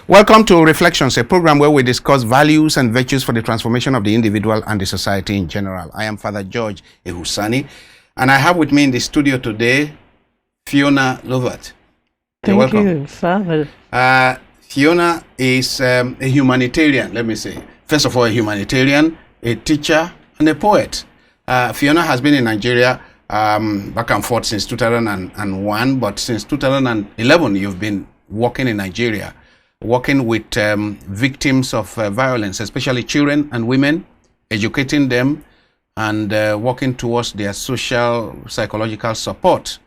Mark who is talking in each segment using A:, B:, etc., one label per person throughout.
A: Welcome to Reflections, a program where we discuss values and virtues for the transformation of the individual and the society in general. I am Father George Ehusani, and I have with me in the studio today Fiona Lovatt.
B: Thank you, Father.
A: Fiona is a humanitarian, let me say. First of all, a humanitarian, a teacher, and a poet. Fiona has been in Nigeria back and forth since 2001, but since 2011, you've been working in Nigeria, working with victims of violence, especially children and women, educating them, and working towards their social, psychological support.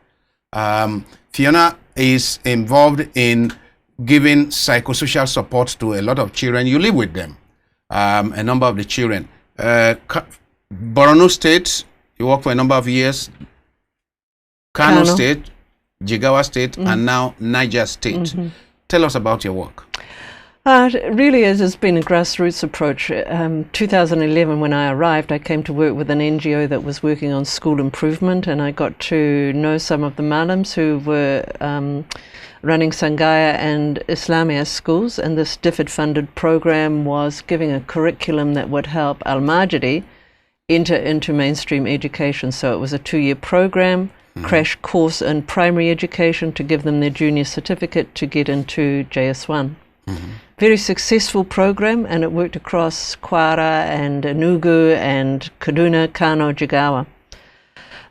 A: Fiona is involved in giving psychosocial support to a lot of children. You live with them, a number of the children. Borno State, you work for a number of years. Kano State, Jigawa State, and now Niger State. Tell us about your work.
B: It really is. It's been a grassroots approach. 2011, when I arrived, I came to work with an NGO that was working on school improvement, and I got to know some of the Malams who were running Sangaya and Islamia schools, and this DFID-funded program was giving a curriculum that would help Al-Majidi enter into mainstream education. So it was a 2-year program, crash course in primary education to give them their junior certificate to get into JS1. Very successful program, and it worked across Kwara and Enugu and Kaduna, Kano, Jigawa.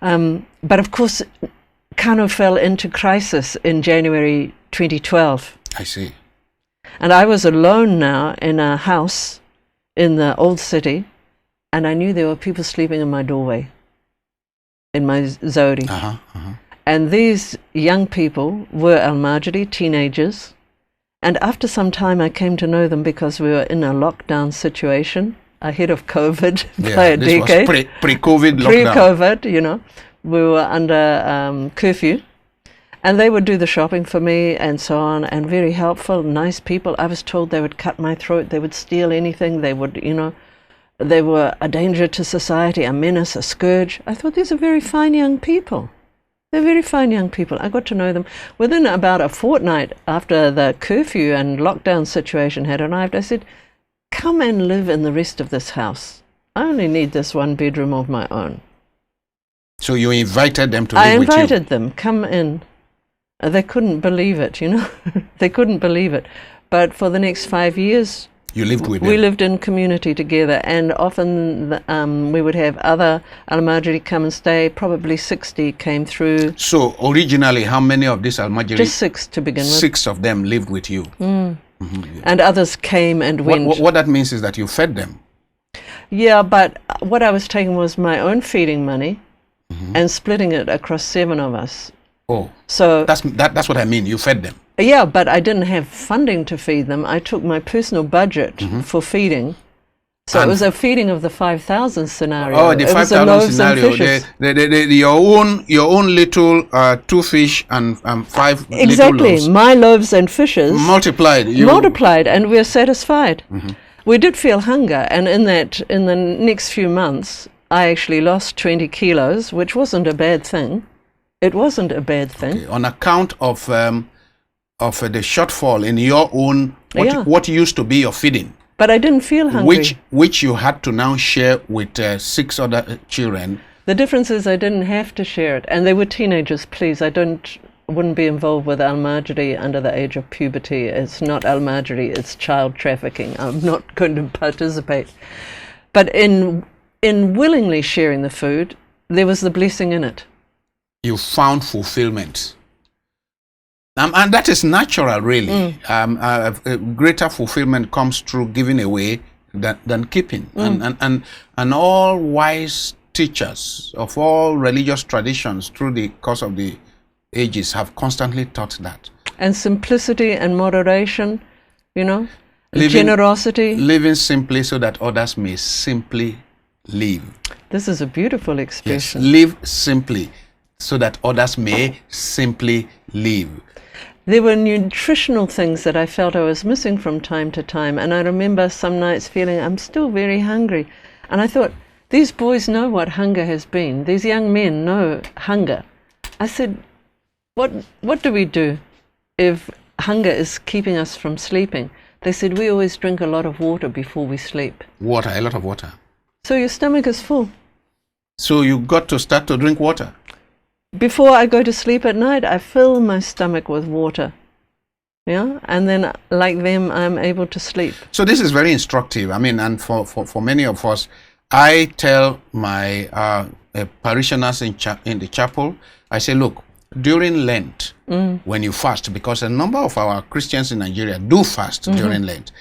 B: But of course, Kano fell into crisis in January 2012.
A: I see.
B: And I was alone now in a house in the old city, and I knew there were people sleeping in my doorway, in my Zodi. And these young people were Al-Majidi, teenagers. And after some time, I came to know them because we were in a lockdown situation ahead of COVID by a decade.
A: Was pre-COVID lockdown.
B: Pre-COVID, you know. We were under curfew. And they would do the shopping for me and so on, and very helpful, nice people. I was told they would cut my throat, they would steal anything, they would, you know, they were a danger to society, a menace, a scourge. I thought, these are very fine young people. They're very fine young people. I got to know them. Within about a fortnight after the curfew and lockdown situation had arrived, I said, come and live in the rest of this house. I only need this 1 bedroom of my own.
A: So you invited them to live with you?
B: I invited them, come in. They couldn't believe it, you know. They couldn't believe it. But for the next 5 years,
A: you lived with them?
B: We lived in community together, and often we would have other Al-Majidi come and stay. Probably 60 came through.
A: So originally, how many of these Al-Majidi?
B: Just 6 to begin with.
A: 6 of them lived with you?
B: And others came and went.
A: What that means is that you fed them?
B: Yeah, but what I was taking was my own feeding money and splitting it across 7 of us.
A: Oh,
B: so
A: that's what I mean. You fed them.
B: Yeah, but I didn't have funding to feed them. I took my personal budget for feeding. So it was a feeding of the 5,000 scenario.
A: Oh, the 5,000 scenario. Your own little 2 fish and 5 little loaves.
B: My loaves and fishes
A: multiplied.
B: Multiplied, and we're satisfied. We did feel hunger, and in the next few months, I actually lost 20 kilos, which wasn't a bad thing. It wasn't a bad thing.
A: Okay. On account of the shortfall in your own, what used to be your feeding.
B: But I didn't feel hungry.
A: Which you had to now share with 6 other children.
B: The difference is I didn't have to share it. And they were teenagers, please. I wouldn't be involved with Al-Majidi under the age of puberty. It's not Al-Majidi, it's child trafficking. I'm not going to participate. But in willingly sharing the food, there was the blessing in it.
A: You found fulfillment. And that is natural, really. Greater fulfillment comes through giving away than keeping. And all wise teachers of all religious traditions through the course of the ages have constantly taught that.
B: And simplicity and moderation, you know, generosity.
A: Living simply so that others may simply live.
B: This is a beautiful expression.
A: Yes, live simply so that others may simply live.
B: There were nutritional things that I felt I was missing from time to time, and I remember some nights feeling I'm still very hungry. And I thought, these boys know what hunger has been. These young men know hunger. I said, what do we do if hunger is keeping us from sleeping. They said we always drink a lot of water before we sleep.
A: Water, a lot of water.
B: So your stomach is full.
A: So you got to start to drink water.
B: Before I go to sleep at night, I fill my stomach with water. Yeah, and then like them, I'm able to sleep.
A: So this is very instructive. I mean, and for many of us, I tell my parishioners in the chapel, I say, look, during Lent, when you fast, because a number of our Christians in Nigeria do fast during Lent,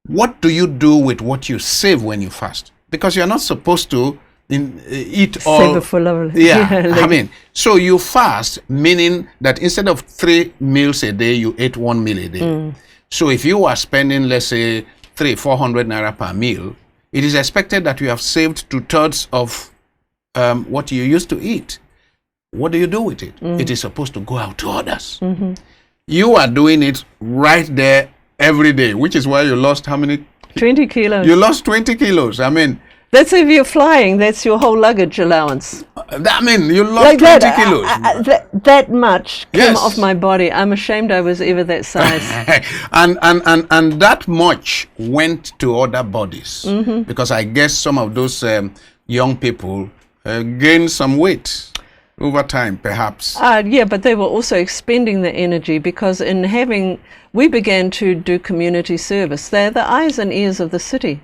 A: what do you do with what you save when you fast? Because you're not supposed to eat all.
B: Save it for lovely.
A: Yeah, I mean, so you fast, meaning that instead of 3 meals a day, you ate 1 meal a day. So if you are spending, let's say, 300-400 naira per meal, it is expected that you have saved 2/3 of what you used to eat. What do you do with it? It is supposed to go out to others. You are doing it right there every day, which is why you lost how many?
B: 20 kilos.
A: You lost 20 kilos. I mean,
B: that's if you're flying. That's your whole luggage allowance.
A: I mean, you lost
B: Like
A: 20
B: that,
A: kilos.
B: that much came
A: Yes.
B: off my body. I'm ashamed I was ever that size.
A: and that much went to other bodies, because I guess some of those young people gained some weight over time, perhaps.
B: Yeah, but they were also expending the energy, because we began to do community service. They're the eyes and ears of the city.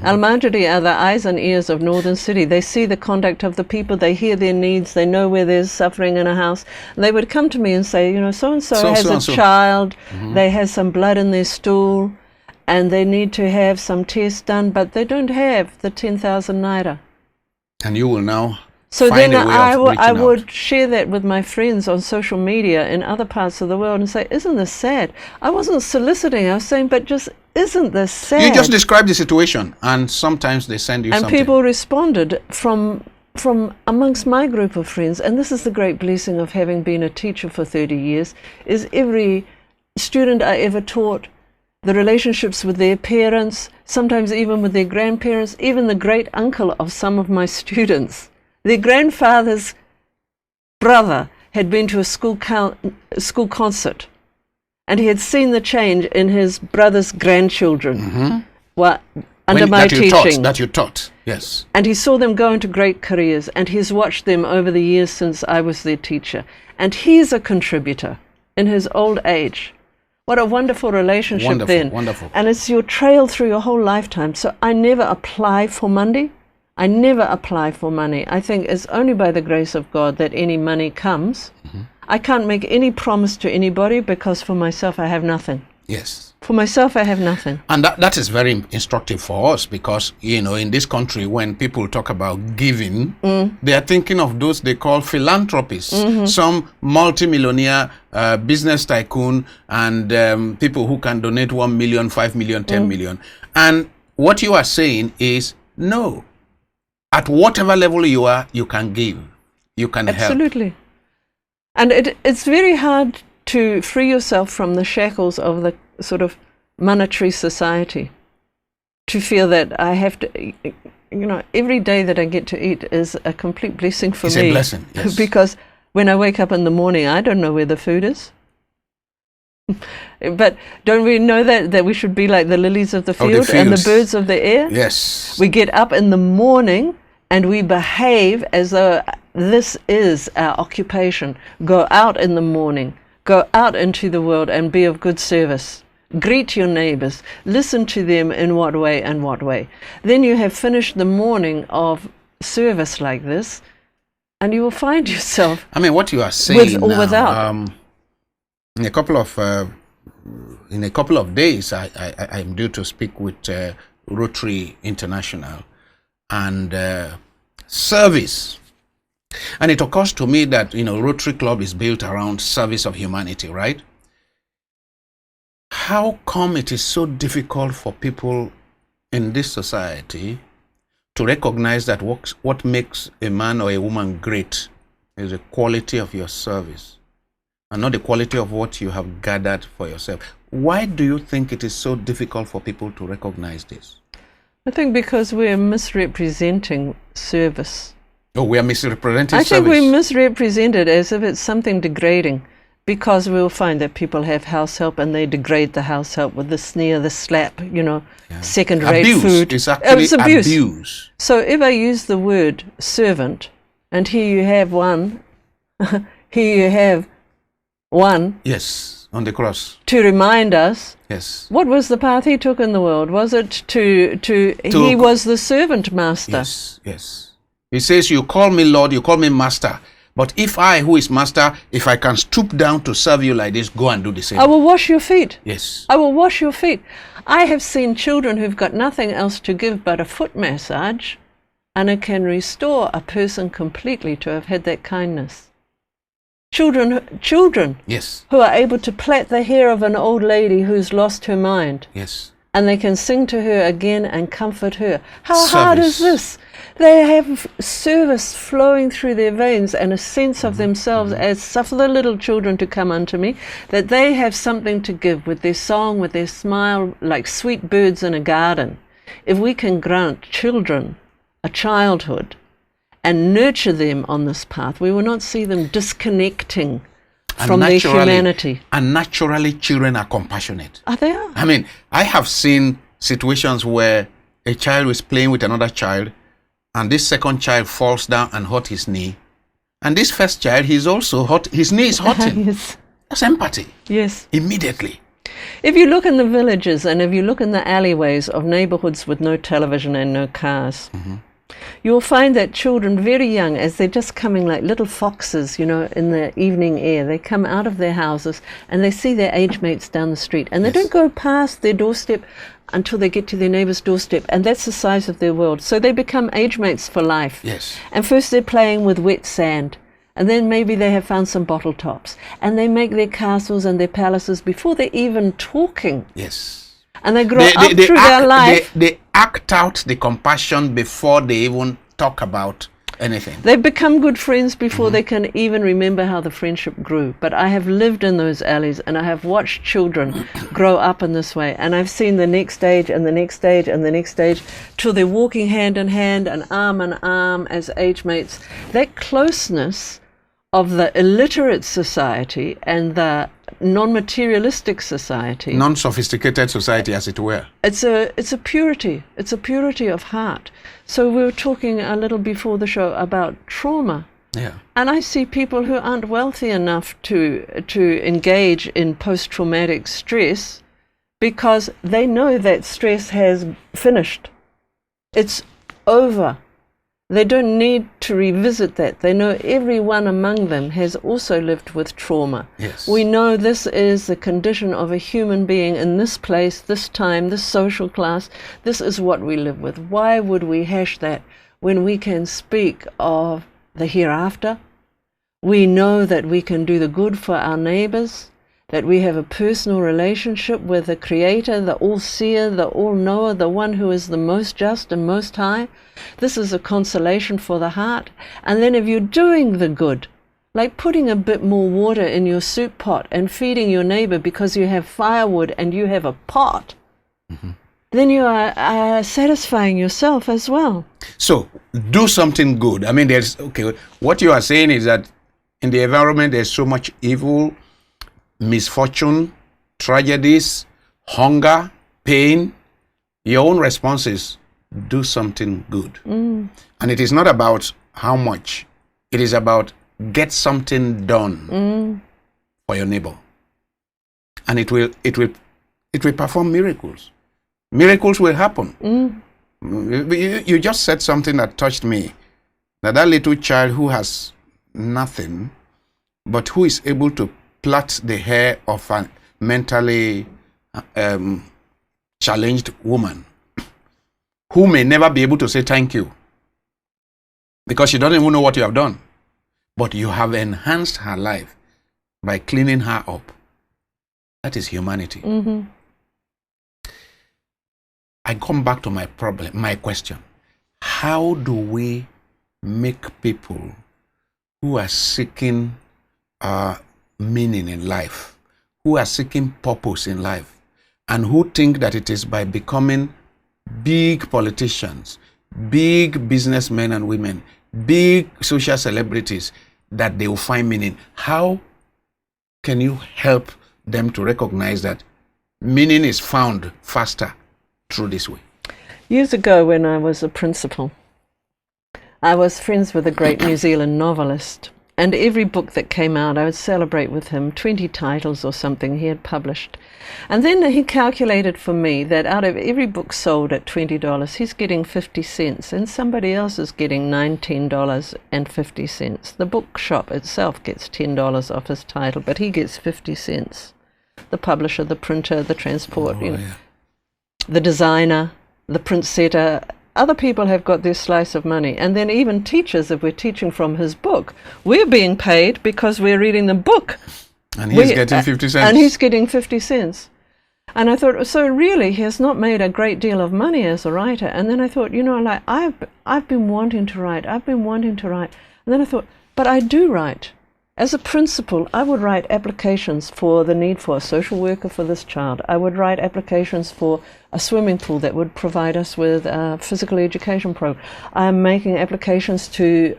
B: Al-Majidi are the eyes and ears of Northern City. They see the conduct of the people, they hear their needs, they know where there's suffering in a house. They would come to me and say, you know, so-and-so has a child, they have some blood in their stool, and they need to have some tests done, but they don't have the 10,000 naira.
A: And you will now
B: So
A: find
B: then
A: a way of
B: I
A: reaching
B: would
A: out.
B: share that with my friends on social media in other parts of the world and say, isn't this sad? I wasn't soliciting, I was saying, but just, isn't this sad?
A: You just describe the situation, and sometimes they send you
B: and
A: something.
B: people responded from amongst my group of friends, and this is the great blessing of having been a teacher for 30 years, is every student I ever taught, the relationships with their parents, sometimes even with their grandparents, even the great uncle of some of my students. Their grandfather's brother had been to a school concert, and he had seen the change in his brother's grandchildren under my teaching.
A: That you taught, yes.
B: And he saw them go into great careers, and he's watched them over the years since I was their teacher. And he's a contributor in his old age. What a wonderful relationship then.
A: Wonderful.
B: And it's your trail through your whole lifetime. So I never apply for money. I never apply for money. I think it's only by the grace of God that any money comes. I can't make any promise to anybody, because for myself I have nothing.
A: Yes.
B: For myself I have nothing.
A: And that is very instructive for us, because, you know, in this country, when people talk about giving, they are thinking of those they call philanthropists. Some multimillionaire business tycoon, and people who can donate 1 million, 5 million, 10 million. And what you are saying is, no. At whatever level you are, you can give. You can help.
B: Absolutely. And it's very hard to free yourself from the shackles of the sort of monetary society, to feel that I have to, you know, every day that I get to eat is a complete blessing for me.
A: It's a blessing, yes.
B: Because when I wake up in the morning, I don't know where the food is. But don't we know that we should be like the lilies of the field and the birds of the air?
A: Yes.
B: We get up in the morning and we behave as though this is our occupation. Go out in the morning, go out into the world and be of good service. Greet your neighbors, listen to them in what way and what way. Then you have finished the morning of service like this, and you will find yourself,
A: I mean, what you are saying
B: with or
A: now,
B: without.
A: in a couple of days, I'm due to speak with Rotary International and service. And it occurs to me that, you know, Rotary Club is built around service of humanity, right? How come it is so difficult for people in this society to recognize that what makes a man or a woman great is the quality of your service and not the quality of what you have gathered for yourself? Why do you think it is so difficult for people to recognize this?
B: I think because we're misrepresenting service.
A: Oh, we are misrepresenting
B: I
A: service.
B: think we misrepresent it as if it's something degrading. because we'll find that people have house help and they degrade the house help with the sneer, the slap, second-rate
A: abuse.
B: food.
A: It's actually
B: It's abuse.
A: abuse.
B: So if I use the word servant, and here you have one, here you have one.
A: Yes, on the cross.
B: To remind us,
A: Yes.
B: what was the path he took in the world? Was it to he was the servant master?
A: Yes, yes. He says, you call me Lord, you call me Master. But if I, who is Master, if I can stoop down to serve you like this, go and do the same.
B: I will wash your feet.
A: Yes.
B: I will wash your feet. I have seen children who've got nothing else to give but a foot massage, and it can restore a person completely to have had that kindness. Children
A: Yes.
B: who are able to plait the hair of an old lady who's lost her mind,
A: Yes.
B: and they can sing to her again and comfort her. How hard is
A: Service.
B: this? They have service flowing through their veins and a sense of themselves as suffer the little children to come unto me, that they have something to give with their song, with their smile, like sweet birds in a garden. If we can grant children a childhood and nurture them on this path, we will not see them disconnecting from their humanity.
A: And naturally, children are compassionate.
B: They are.
A: I mean, I have seen situations where a child is playing with another child, and this second child falls down and hurt his knee. And this first child, he's also hurt, his knee is hurting.
B: Yes.
A: That's empathy.
B: Yes.
A: Immediately.
B: If you look in the villages and if you look in the alleyways of neighborhoods with no television and no cars, you'll find that children very young, as they're just coming like little foxes, in the evening air, they come out of their houses and they see their age mates down the street, and they don't go past their doorstep until they get to their neighbor's doorstep, and that's the size of their world. So they become age mates for life.
A: Yes.
B: And first they're playing with wet sand, and then maybe they have found some bottle tops, and they make their castles and their palaces before they're even talking.
A: Yes.
B: And they grow up through their life.
A: They act out the compassion before they even talk about anything.
B: They become good friends before they can even remember how the friendship grew. But I have lived in those alleys, and I have watched children grow up in this way. And I've seen the next stage and the next stage and the next stage till they're walking hand in hand and arm as age mates. That closeness of the illiterate society and the non-materialistic society,
A: Non-sophisticated society, as it were.
B: it's a purity. It's a purity of heart. So we were talking a little before the show about trauma.
A: Yeah.
B: And I see people who aren't wealthy enough to engage in post-traumatic stress because they know that stress has finished. It's over. They don't need to revisit that. They know everyone among them has also lived with trauma.
A: Yes.
B: We know this is the condition of a human being in this place, this time, this social class. This is what we live with. Why would we hash that when we can speak of the hereafter? We know that we can do the good for our neighbors, that we have a personal relationship with the Creator, the All-Seer, the All-Knower, the one who is the most just and most high. This is a consolation for the heart. And then if you're doing the good, like putting a bit more water in your soup pot and feeding your neighbor because you have firewood and you have a pot, then you are satisfying yourself as well.
A: So, do something good. I mean, what you are saying is that in the environment there's so much evil, misfortune, tragedies, hunger, pain. Your own response is do something good. And it is not about how much. It is about get something done for your neighbor. And it will perform miracles. Miracles will happen. You just said something that touched me. That little child who has nothing, but who is able to plait the hair of a mentally challenged woman who may never be able to say thank you because she doesn't even know what you have done, but you have enhanced her life by cleaning her up. That is humanity. I come back to my question. How do we make people who are seeking meaning in life, who are seeking purpose in life, and who think that it is by becoming big politicians, big businessmen and women, big social celebrities that they will find meaning? How can you help them to recognize that meaning is found faster through this way?
B: Years ago, when I was a principal, I was friends with a great New Zealand novelist, and every book that came out, I would celebrate with him 20 titles or something he had published. And then he calculated for me that out of every book sold at $20, he's getting 50 cents, and somebody else is getting $19.50. The bookshop itself gets $10 off his title, but he gets 50 cents. The publisher, the printer, the transport, the designer, the print setter. Other people have got their slice of money. And then even teachers, if we're teaching from his book, we're being paid because we're reading the book.
A: And he's getting 50 cents.
B: And he's getting 50 cents. And I thought, so really, he has not made a great deal of money as a writer. And then I thought, like, I've been wanting to write. And then I thought, but I do write. As a principal, I would write applications for the need for a social worker for this child. I would write applications for a swimming pool that would provide us with a physical education program. I'm making applications to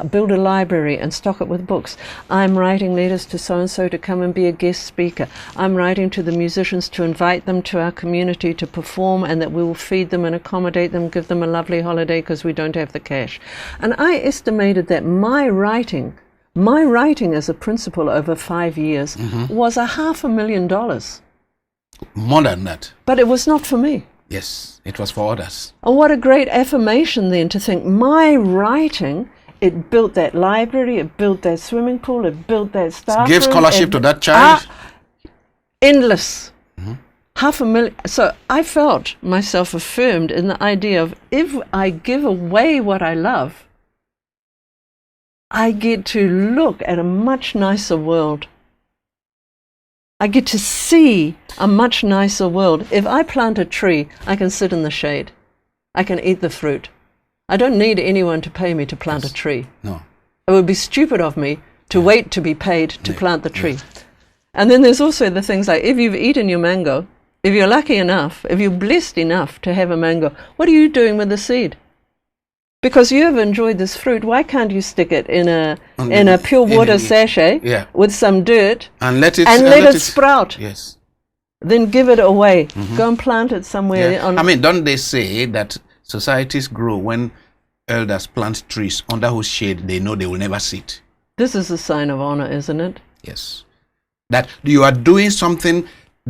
B: build a library and stock it with books. I'm writing letters to so-and-so to come and be a guest speaker. I'm writing to the musicians to invite them to our community to perform, and that we will feed them and accommodate them, give them a lovely holiday because we don't have the cash. And I estimated that my writing as a principal over 5 years was $500,000.
A: More than that.
B: But it was not for me.
A: Yes, it was for others.
B: And what a great affirmation then to think my writing, it built that library, it built that swimming pool, it built that staff
A: Gave
B: room,
A: scholarship to that child.
B: Endless. $500,000. So I felt myself affirmed in the idea of, if I give away what I love, I get to look at a much nicer world. I get to see a much nicer world. If I plant a tree, I can sit in the shade. I can eat the fruit. I don't need anyone to pay me to plant a tree.
A: No.
B: It would be stupid of me to wait to be paid to plant the tree. And then there's also the things like, if you've eaten your mango, if you're lucky enough, if you're blessed enough to have a mango, what are you doing with the seed? Because you have enjoyed this fruit, why can't you stick it in a pure water sachet with some dirt
A: and let it
B: sprout?
A: Yes.
B: Then give it away. Go and plant it somewhere.
A: Yeah. Don't they say that societies grow when elders plant trees under whose shade they know they will never sit?
B: This is a sign of honor, isn't it?
A: Yes. That you are doing something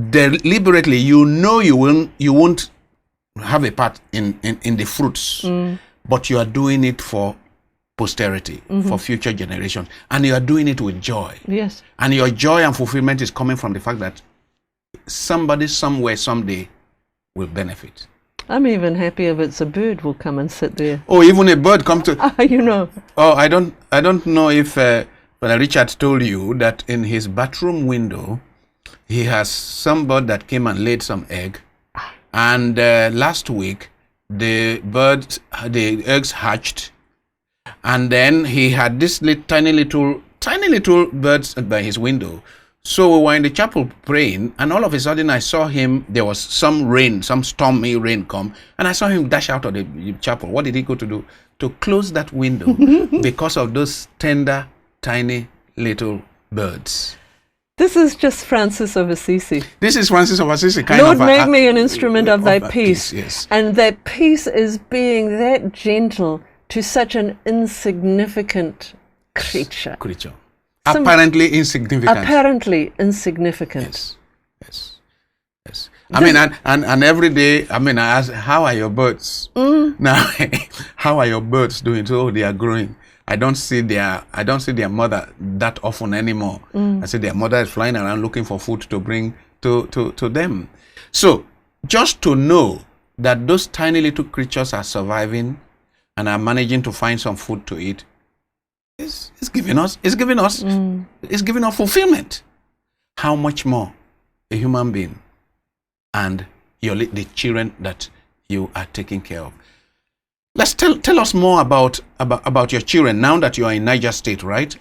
A: deliberately. You know you won't have a part in the fruits. But you are doing it for posterity, for future generations. And you are doing it with joy.
B: Yes.
A: And your joy and fulfillment is coming from the fact that somebody, somewhere, someday will benefit.
B: I'm even happy if it's a bird will come and sit there.
A: Oh, even a bird come to... Oh, I don't know if Richard told you that in his bathroom window, he has some bird that came and laid some egg. And last week, the eggs hatched, and then he had this tiny little birds by his window. So we were in the chapel praying, and all of a sudden I saw him. There was some stormy rain come, and I saw him dash out of the chapel. What did he go to do? To close that window because of those tender, tiny little birds.
B: This is just Francis of Assisi.
A: This is Francis of Assisi.
B: Lord, make me an instrument of thy peace.
A: Yes.
B: And that peace is being that gentle to such an insignificant creature.
A: Apparently insignificant. Yes. And every day, I ask, how are your birds? Now, how are your birds doing? So they are growing. I don't see their mother that often anymore. I see their mother is flying around looking for food to bring to them. So just to know that those tiny little creatures are surviving and are managing to find some food to eat is giving us fulfillment. How much more a human being and the children that you are taking care of. Let's tell us more about your children now that you are in Niger State, right?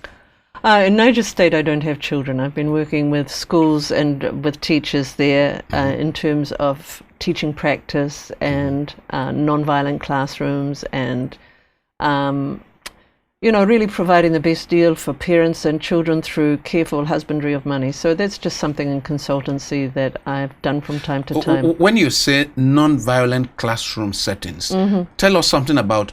B: In Niger State, I don't have children. I've been working with schools and with teachers there in terms of teaching practice and non-violent classrooms and really providing the best deal for parents and children through careful husbandry of money. So that's just something in consultancy that I've done from time to time.
A: When you say non-violent classroom settings, tell us something about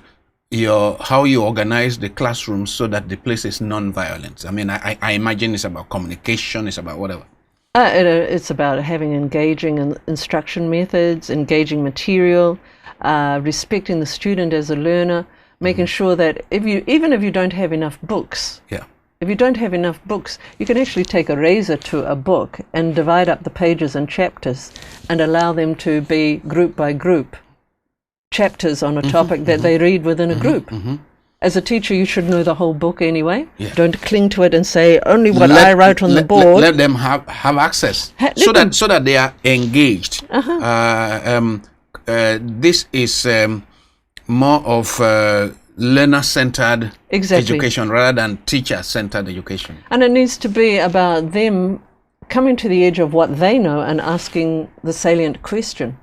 A: how you organize the classroom so that the place is non-violent. I mean, I imagine it's about communication, it's about whatever.
B: It's about having engaging instruction methods, engaging material, respecting the student as a learner, making sure that even if you don't have enough books, if you don't have enough books, you can actually take a razor to a book and divide up the pages and chapters and allow them to be group by group chapters on a topic that they read within a group. As a teacher, you should know the whole book anyway. Don't cling to it and say only what I wrote on the board.
A: Let them have access so that they are engaged. This is more of learner-centered education rather than teacher-centered education.
B: And it needs to be about them coming to the edge of what they know and asking the salient question.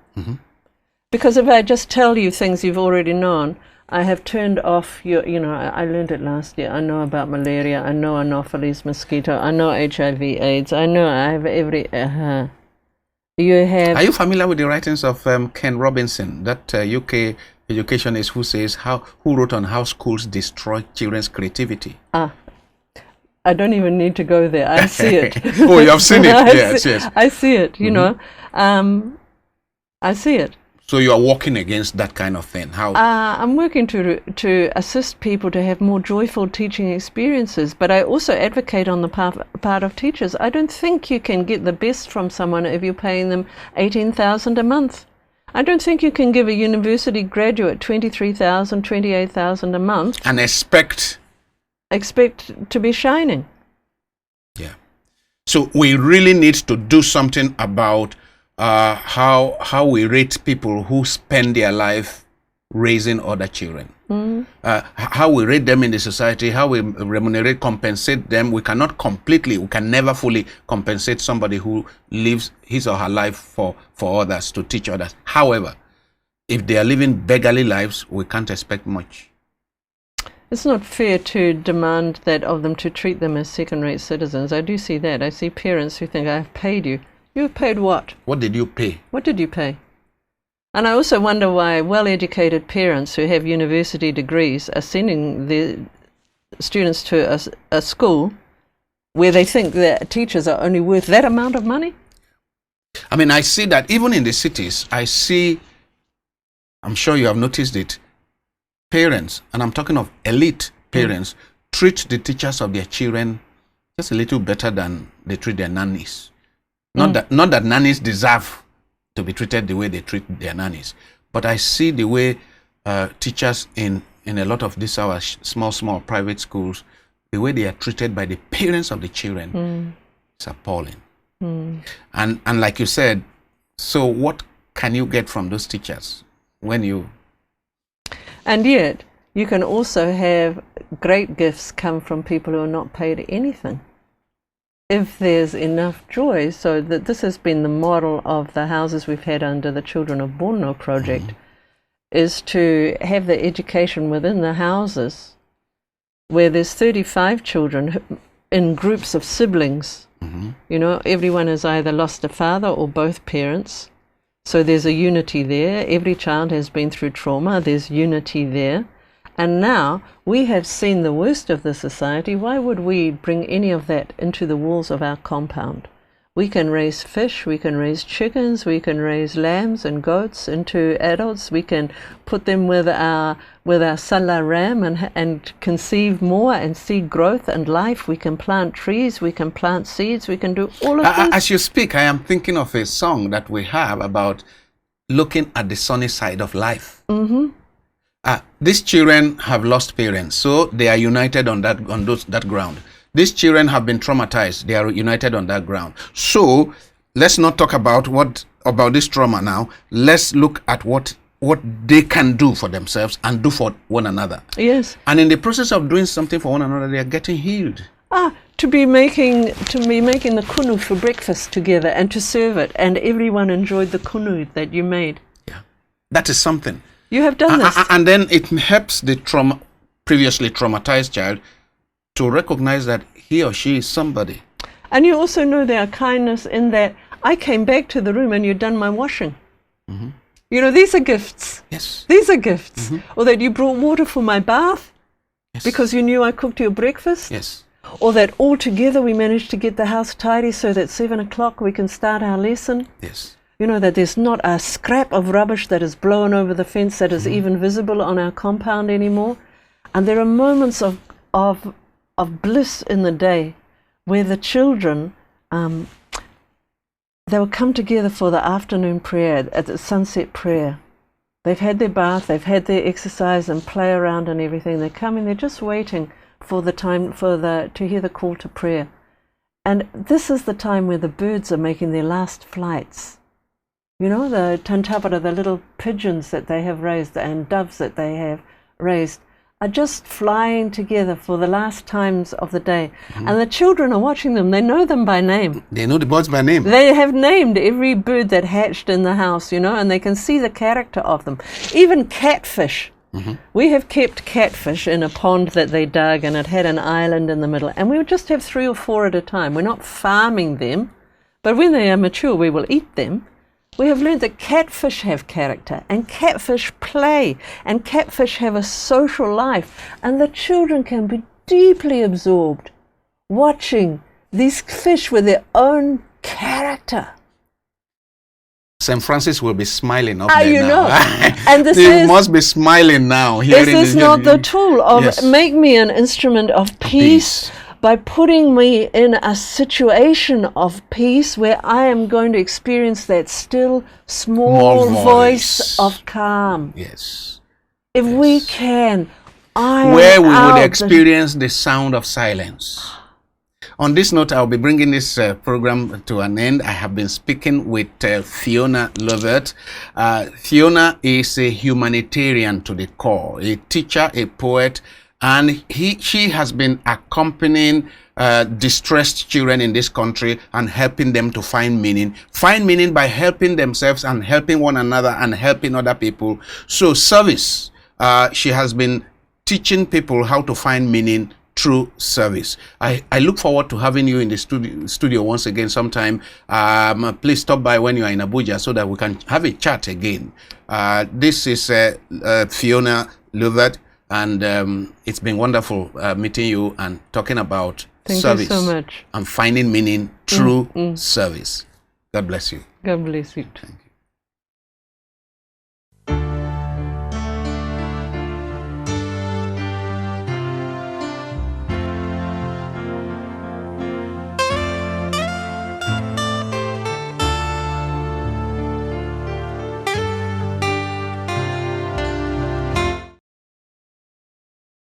B: Because if I just tell you things you've already known, I have turned off I learned it last year. I know about malaria. I know Anopheles mosquito. I know HIV/AIDS. I know I have every. You have.
A: Are you familiar with the writings of Ken Robinson, that UK educationist who says who wrote on how schools destroy children's creativity?
B: I don't even need to go there. I see it.
A: Oh, you have seen it. Yes.
B: I see it. I see it.
A: So you are working against that kind of thing. How?
B: I'm working to assist people to have more joyful teaching experiences, but I also advocate on the part of teachers. I don't think you can get the best from someone if you're paying them $18,000 a month. I don't think you can give a university graduate $23,000, $28,000 a month
A: and expect
B: to be shining.
A: Yeah. So we really need to do something about how we rate people who spend their life raising other children. How we rate them in the society, how we remunerate, compensate them. We can never fully compensate somebody who lives his or her life for others, to teach others. However, if they are living beggarly lives, we can't expect much.
B: It's not fair to demand that of them, to treat them as second-rate citizens. I do see that. I see parents who think, I've paid you. You've paid what?
A: What did you pay?
B: What did you pay? And I also wonder why well-educated parents who have university degrees are sending their students to a school where they think that teachers are only worth that amount of money.
A: I mean, I see that even in the cities. I'm sure you have noticed it, parents, and I'm talking of elite parents, treat the teachers of their children just a little better than they treat their nannies. Not that nannies deserve to be treated the way they treat their nannies, but I see the way teachers in a lot of these our small private schools, the way they are treated by the parents of the children is appalling. And like you said, so what can you get from those teachers when you?
B: And yet you can also have great gifts come from people who are not paid anything, if there's enough joy. So that this has been the model of the houses we've had under the Children of Borno project, is to have the education within the houses where there's 35 children in groups of siblings. Everyone has either lost a father or both parents, so there's a unity there. Every child has been through trauma, there's unity there. And now we have seen the worst of the society. Why would we bring any of that into the walls of our compound? We can raise fish, we can raise chickens, we can raise lambs and goats into adults. We can put them with our Sala ram and conceive more and see growth and life. We can plant trees, we can plant seeds, we can do all of this.
A: As you speak, I am thinking of a song that we have about looking at the sunny side of life. These children have lost parents, so they are united on that ground. These children have been traumatized, they are united on that ground. So let's not talk about this trauma now. Let's look at what they can do for themselves and do for one another.
B: Yes.
A: And in the process of doing something for one another, they are getting healed.
B: To be making the kunu for breakfast together and to serve it, and everyone enjoyed the kunu that you made.
A: Yeah, that is something.
B: You have done this.
A: And then it helps the previously traumatized child to recognize that he or she is somebody.
B: And you also know there are kindness in that I came back to the room and you'd done my washing.
A: Mm-hmm.
B: You know, these are gifts.
A: Yes.
B: These are gifts.
A: Mm-hmm.
B: Or that you brought water for my bath
A: Yes.
B: because you knew I cooked your breakfast.
A: Yes.
B: Or that all together we managed to get the house tidy so that 7 o'clock we can start our lesson.
A: Yes.
B: You know, that there's not a scrap of rubbish that is blown over the fence that is even visible on our compound anymore. And there are moments of bliss in the day where the children, they will come together for the afternoon prayer, at the sunset prayer. They've had their bath, they've had their exercise and play around and everything. They come in, they're just waiting for the time to hear the call to prayer. And this is the time where the birds are making their last flights. You know, the tantavara, the little pigeons that they have raised and doves that they have raised, are just flying together for the last times of the day. Mm-hmm. And the children are watching them. They know them by name.
A: They know the birds by name.
B: They have named every bird that hatched in the house, you know, and they can see the character of them. Even catfish. Mm-hmm. We have kept catfish in a pond that they dug, and it had an island in the middle. And we would just have 3 or 4 at a time. We're not farming them, but when they are mature, we will eat them. We have learned that catfish have character, and catfish play, and catfish have a social life, and the children can be deeply absorbed watching these fish with their own character.
A: St. Francis will be smiling up there
B: you
A: now.
B: know. And
A: They must be smiling now.
B: This is not the tool of make me an instrument of peace. By putting me in a situation of peace where I am going to experience that still small voice of calm.
A: Yes.
B: If we can,
A: where we would experience the sound of silence. On this note, I'll be bringing this program to an end. I have been speaking with Fiona Lovatt. Fiona is a humanitarian to the core, a teacher, a poet, and she has been accompanying distressed children in this country and helping them to find meaning by helping themselves and helping one another and helping other people. So service, she has been teaching people how to find meaning through service. I look forward to having you in the studio once again sometime. Please stop by when you are in Abuja so that we can have a chat again. This is Fiona Lovatt. And it's been wonderful meeting you and talking about service.
B: Thank you so much.
A: And finding meaning through service. God bless you.
B: God bless you.
A: Thank you.